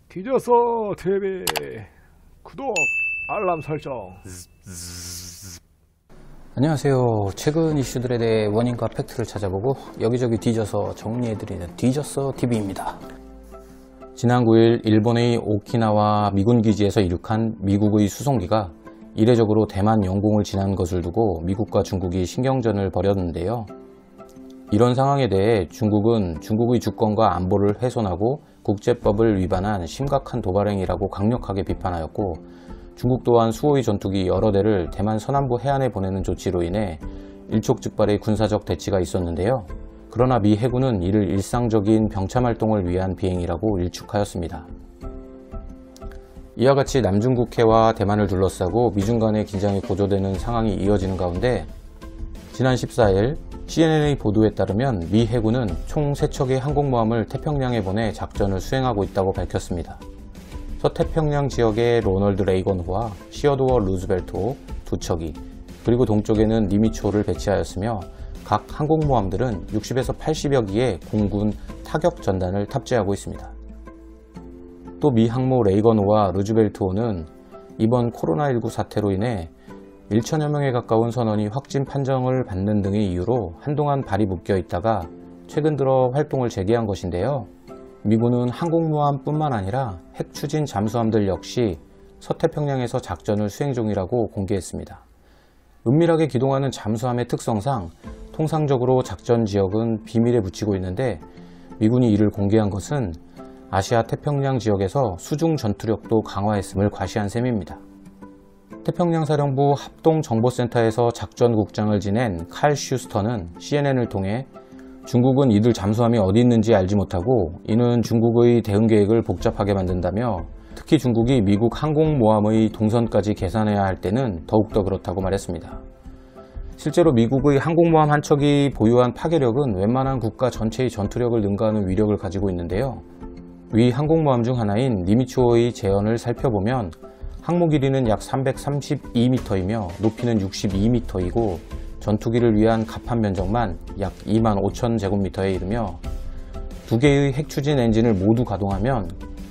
뒤져서 TV 구독, 알람 설정. 안녕하세요. 최근 이슈들에 대해 원인과 팩트를 찾아보고 여기저기 뒤져서 정리해드리는 뒤졌어 TV입니다. 지난 9일 일본의 오키나와 미군 기지에서 이륙한 미국의 수송기가 이례적으로 대만 영공을 지난 것을 두고 미국과 중국이 신경전을 벌였는데요. 이런 상황에 대해 중국은 중국의 주권과 안보를 훼손하고 국제법을 위반한 심각한 도발행위라고 강력하게 비판하였고, 중국 또한 수호의 전투기 여러 대를 대만 서남부 해안에 보내는 조치로 인해 일촉즉발의 군사적 대치가 있었는데요. 그러나 미 해군은 이를 일상적인 병참 활동을 위한 비행이라고 일축하였습니다. 이와 같이 남중국해와 대만을 둘러싸고 미중 간의 긴장이 고조되는 상황이 이어지는 가운데 지난 14일 CNN의 보도에 따르면 미 해군은 총 3척의 항공모함을 태평양에 보내 작전을 수행하고 있다고 밝혔습니다. 서태평양 지역의 로널드 레이건호와 시어도어 루즈벨트호 2척이, 그리고 동쪽에는 니미츠호를 배치하였으며 각 항공모함들은 60에서 80여 기의 공군 타격 전단을 탑재하고 있습니다. 또 미 항모 레이건호와 루즈벨트호는 이번 코로나19 사태로 인해 1천여 명에 가까운 선원이 확진 판정을 받는 등의 이유로 한동안 발이 묶여 있다가 최근 들어 활동을 재개한 것인데요. 미군은 항공모함뿐만 아니라 핵추진 잠수함들 역시 서태평양에서 작전을 수행 중이라고 공개했습니다. 은밀하게 기동하는 잠수함의 특성상 통상적으로 작전 지역은 비밀에 묻히고 있는데, 미군이 이를 공개한 것은 아시아 태평양 지역에서 수중 전투력도 강화했음을 과시한 셈입니다. 태평양사령부 합동정보센터에서 작전국장을 지낸 칼 슈스터는 CNN을 통해 중국은 이들 잠수함이 어디 있는지 알지 못하고 이는 중국의 대응 계획을 복잡하게 만든다며, 특히 중국이 미국 항공모함의 동선까지 계산해야 할 때는 더욱더 그렇다고 말했습니다. 실제로 미국의 항공모함 한 척이 보유한 파괴력은 웬만한 국가 전체의 전투력을 능가하는 위력을 가지고 있는데요. 위 항공모함 중 하나인 니미츠호의 재현을 살펴보면 항모 길이는 약 332m이며 높이는 62m이고 전투기를 위한 갑판 면적만 약 25,000제곱미터에 이르며 2개의 핵추진 엔진을 모두 가동하면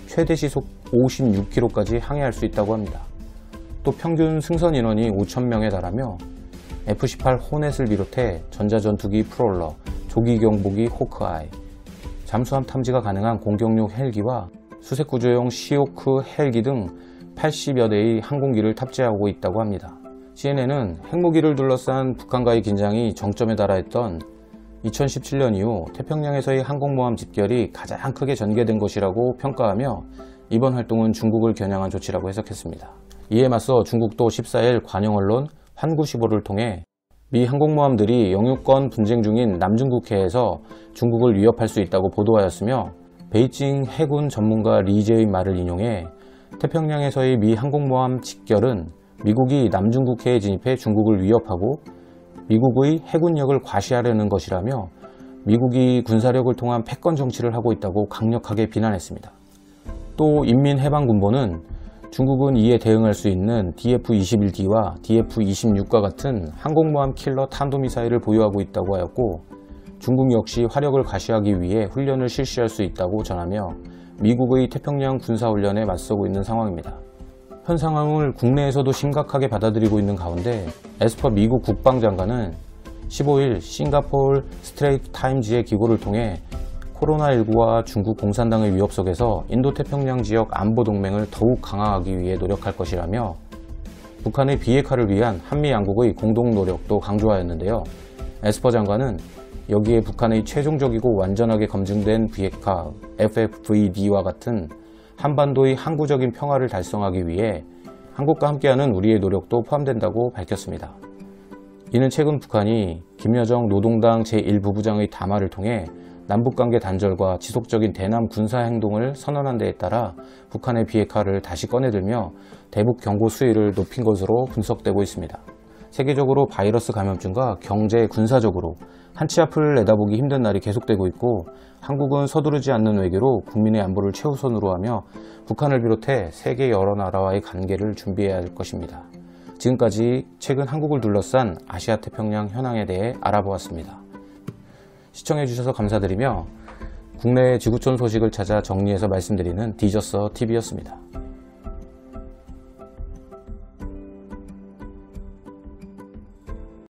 최대 시속 56km까지 항해할 수 있다고 합니다. 또 평균 승선 인원이 5,000명에 달하며 F-18 호넷을 비롯해 전자전투기 프롤러, 조기경보기 호크아이, 잠수함 탐지가 가능한 공격용 헬기와 수색구조용 시호크 헬기 등 80여 대의 항공기를 탑재하고 있다고 합니다. CNN은 핵무기를 둘러싼 북한과의 긴장이 정점에 달하였던 2017년 이후 태평양에서의 항공모함 집결이 가장 크게 전개된 것이라고 평가하며 이번 활동은 중국을 겨냥한 조치라고 해석했습니다. 이에 맞서 중국도 14일 관영 언론 환구시보를 통해 미 항공모함들이 영유권 분쟁 중인 남중국해에서 중국을 위협할 수 있다고 보도하였으며, 베이징 해군 전문가 리제의 말을 인용해 태평양에서의 미 항공모함 집결은 미국이 남중국해에 진입해 중국을 위협하고 미국의 해군력을 과시하려는 것이라며 미국이 군사력을 통한 패권 정치를 하고 있다고 강력하게 비난했습니다. 또 인민해방군보는 중국은 이에 대응할 수 있는 DF-21D와 DF-26과 같은 항공모함 킬러 탄도미사일을 보유하고 있다고 하였고, 중국 역시 화력을 과시하기 위해 훈련을 실시할 수 있다고 전하며 미국의 태평양 군사훈련에 맞서고 있는 상황입니다. 현 상황을 국내에서도 심각하게 받아들이고 있는 가운데 에스퍼 미국 국방장관은 15일 싱가포르 스트레이트 타임즈의 기고를 통해 코로나19와 중국 공산당의 위협 속에서 인도태평양 지역 안보 동맹을 더욱 강화하기 위해 노력할 것이라며 북한의 비핵화를 위한 한미 양국의 공동 노력도 강조하였는데요. 에스퍼 장관은 여기에 북한의 최종적이고 완전하게 검증된 비핵화 FFVD와 같은 한반도의 항구적인 평화를 달성하기 위해 한국과 함께하는 우리의 노력도 포함된다고 밝혔습니다. 이는 최근 북한이 김여정 노동당 제1부부장의 담화를 통해 남북관계 단절과 지속적인 대남 군사행동을 선언한 데에 따라 북한의 비핵화를 다시 꺼내들며 대북 경고 수위를 높인 것으로 분석되고 있습니다. 세계적으로 바이러스 감염증과 경제, 군사적으로 한치 앞을 내다보기 힘든 날이 계속되고 있고, 한국은 서두르지 않는 외교로 국민의 안보를 최우선으로 하며 북한을 비롯해 세계 여러 나라와의 관계를 준비해야 할 것입니다. 지금까지 최근 한국을 둘러싼 아시아 태평양 현황에 대해 알아보았습니다. 시청해주셔서 감사드리며 국내 지구촌 소식을 찾아 정리해서 말씀드리는 디저서 TV였습니다.